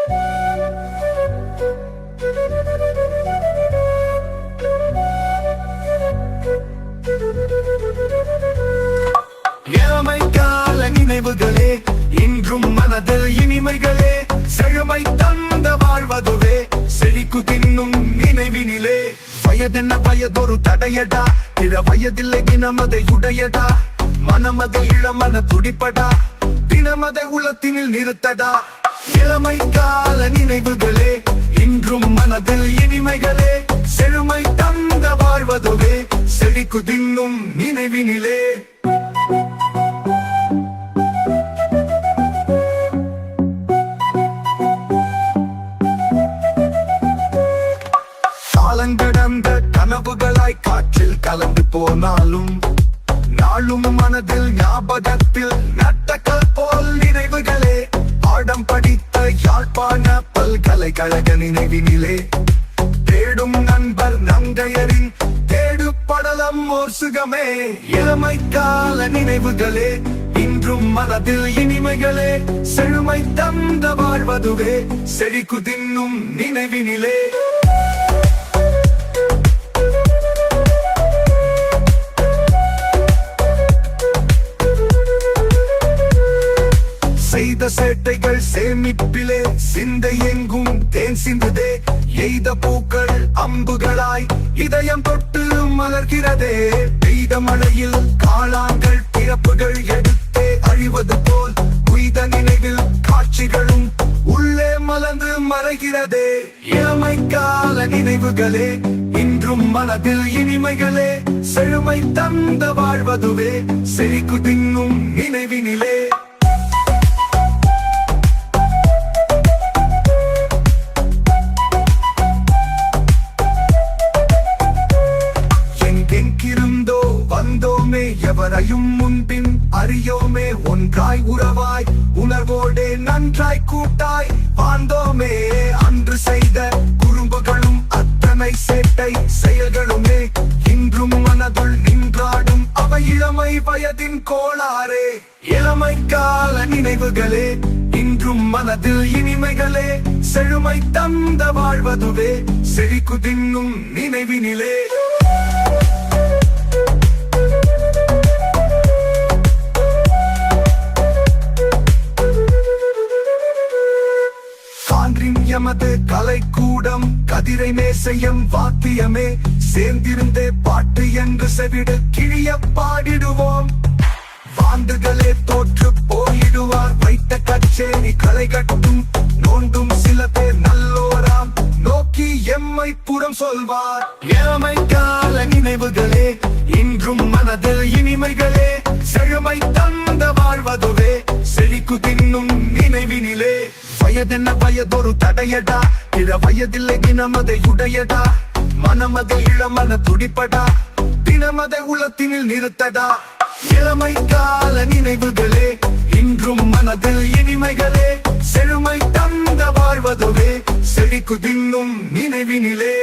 இளமை கால நினைவுகளே, இன்றும் மனதில் இனிமைகளே, செழுமை தந்த வாழ்வதுவே செழிக்கு தின்னும் நினைவினிலே. வயதென்ன வயதொரு தடையடா, இள வயதில்லை தினமதை உடையடா, மனமதை இளமன துடிப்படா, தினமதை உளத்தினில் நிறுத்தடா. இளமை கால நினைவுகளே, இன்றும் மனதில் இனிமைகளே, செழுமை தந்த வாழ்வதுவே செழிக்கு தின்னும் நினைவினிலே. காலங்கடந்த கனவுகளாய் காற்றில் கலந்து போனாலும், நாளும் மனதில் ஞாபகத்தில் நட்டக்கல் போல் நினைவுகளே. பாடம் படித்த யாழ்ப்பாண பல்கலைக்கழக நினைவினிலே, தேடும் நண்பர் நங்கையரின் தேடு படலம் ஓர் சுகமே. இளமை கால நினைவுகளே, இன்றும் மனதில் இனிமைகளே, செழுமை தந்த வாழ்வதுவே செழிக்கு தின்னும் நினைவினிலே. செய்த சேட்டைகள் சேமிப்பிலே, சிந்தை எங்கும் தேன் சிந்துதே, எய்த பூக்கள் அம்புகளாய் இதயம் தொட்டு மலர்கிறதே. பெய்த மழையில் காளான்கள் பிறப்புகள் எடுத்தே அழிவது போல், உய்த நினைவில் காட்சிகளும் உள்ளே மலர்ந்து மறைகிறதே. இளமை கால நினைவுகளே, இன்றும் மனதில் இனிமைகளே, செழுமை தந்த வாழ்வதுவே செழிக்கு தின்னும் நினைவினிலே. எங்கிருந்தோ வந்தோமே, எவரையும் முன்பின் அறியோமே, ஒன்றாய் உறவாய் உணர்வோடே நன்றாய் கூட்டாய் வாழ்ந்தோமே. அன்று செய்த குறும்புகளும் அத்தனை சேட்டை செயல்களுமே, இன்றும் மனதுள் நின்றாடும் அவை இளமை வயதின் கோளாறே. இளமை கால நினைவுகளே, இன்றும் மனதில் இனிமைகளே, செழுமை தந்த வாழ்வதுவே செழிக்கு தின்னும் நினைவினிலே. எமது கலைக்கூடம் கதிரை மேசையம் வாத்தியமே, சேர்ந்திருந்தே பாட்டு என்று செவிடு கிழிய பாடிடுவோம். வாந்துகளே தோற்று போயிடுவார், வைத்த கச்சேரி களை கட்டும் நோண்டும் சில பேர் நல்லோராம் நோக்கி எம்மை புறம் சொல்வார். இளமை கால நினைவுகளே, இன்றும் மனதில் இனிமைகளே, செழுமை தந்த வாழ்வதுவே செழிக்கு தின்னும் நினைவினிலே. வயதென்ன வயதொரு தடையடா, இள வயதில்லை தினமதை உடையடா, மனமதை இளமன துடிப்படா, தினமதை உளத்தினில் நிறுத்தடா. இளமை கால நினைவுகளே, இன்றும் மனதில் இனிமைகளே, செழுமை தந்த வாழ்வதுவே செழிக்கு தின்னும் நினைவினிலே.